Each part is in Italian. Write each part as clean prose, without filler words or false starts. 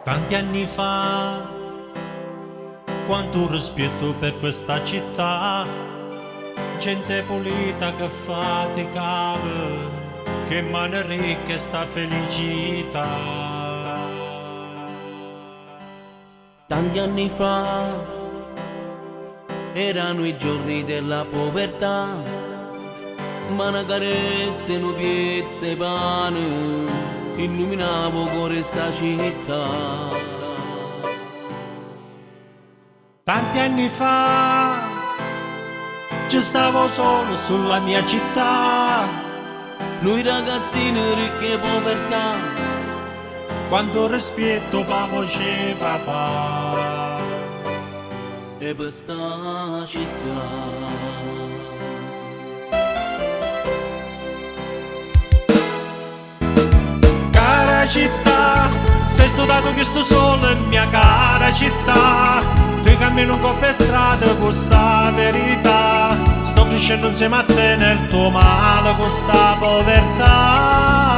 Tanti anni fa, quanto rispetto per questa città, gente pulita che faticava, che mano ricca sta felicità. Tanti anni fa erano i giorni della povertà, ma una carezza e una piezza e pane illuminavo cuore sta città. Tanti anni fa ci stavo solo sulla mia città, Noi ragazzini ricchi e povertà, quanto rispetto pa voce papà. e per sta città. Cara città, sei studiato che sto solo in mia cara città. Tu cammino con per strada con sta verità. Sto crescendo insieme a te nel tuo male con sta povertà.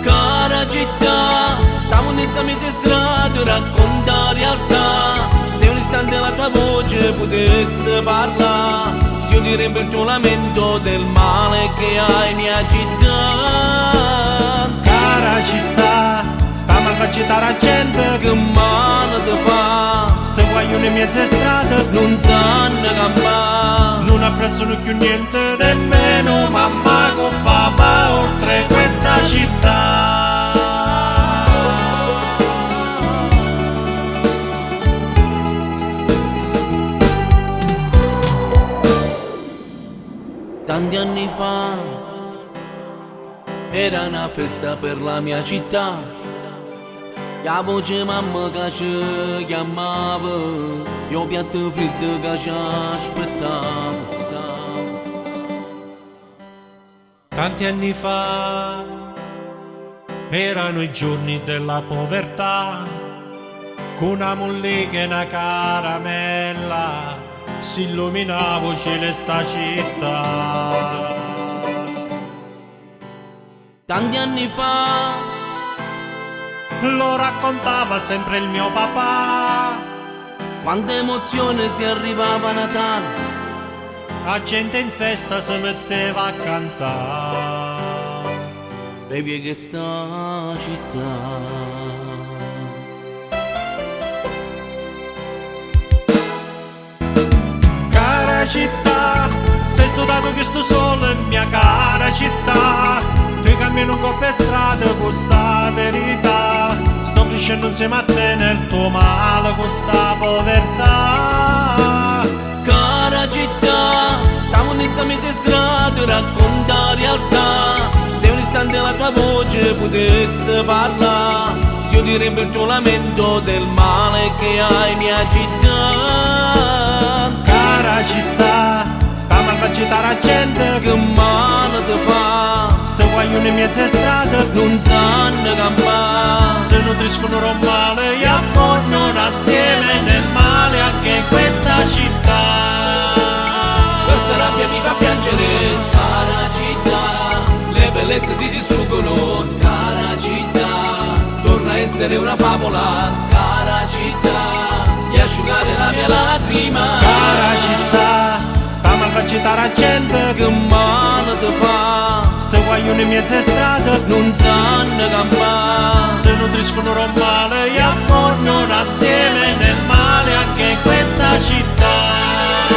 Cara città, stiamo insieme in strada, racconta realtà. Se un istante la tua voce potesse parlare, se io direbbe il tuo lamento del male che hai mia città. Cara città, sta malvagita la gente Che male ti fa, sta guaglione in mezzo a strada. non sanno campare. Non apprezzano più niente, nemmeno mamma con papà oltre questa città. Tanti anni fa era una festa per la mia città, la voce mamma che ci chiamava, io piatto fritto che ci aspettavo. Tanti anni fa erano i giorni della povertà, con una mollica e una caramella si illuminava sta città. Tanti anni fa Lo raccontava sempre il mio papà, quanta emozione si arrivava a Natale, la gente in festa si metteva a cantare. le vie che sta città. Cara città, sei studiato che sto solo in mia cara città. Tu cammino con per strada con sta verità. Sto crescendo insieme a te nel tuo male con sta povertà. Cara città, stiamo insieme in strada, racconta realtà. Se un istante la tua voce potesse parlare, se io direbbe il tuo lamento del male che hai mia città. Cara città, sta malvagita la gente Che male ti fa, sta guaglione in mezzo a strada. non sanno campare. Se nutriscono un male e affondono assieme nel male anche in questa città. Questa rabbia mi fa piangere, cara città. Le bellezze si distruggono, cara città. Torna a essere una favola, cara città. E asciugare la mia lacrima. Cara città, sta malvagita la gente Che male ti fa, sta guaglione in mezzo a strada. non sanno campare. Se nutriscono un male e affondono assieme nel male anche in questa città.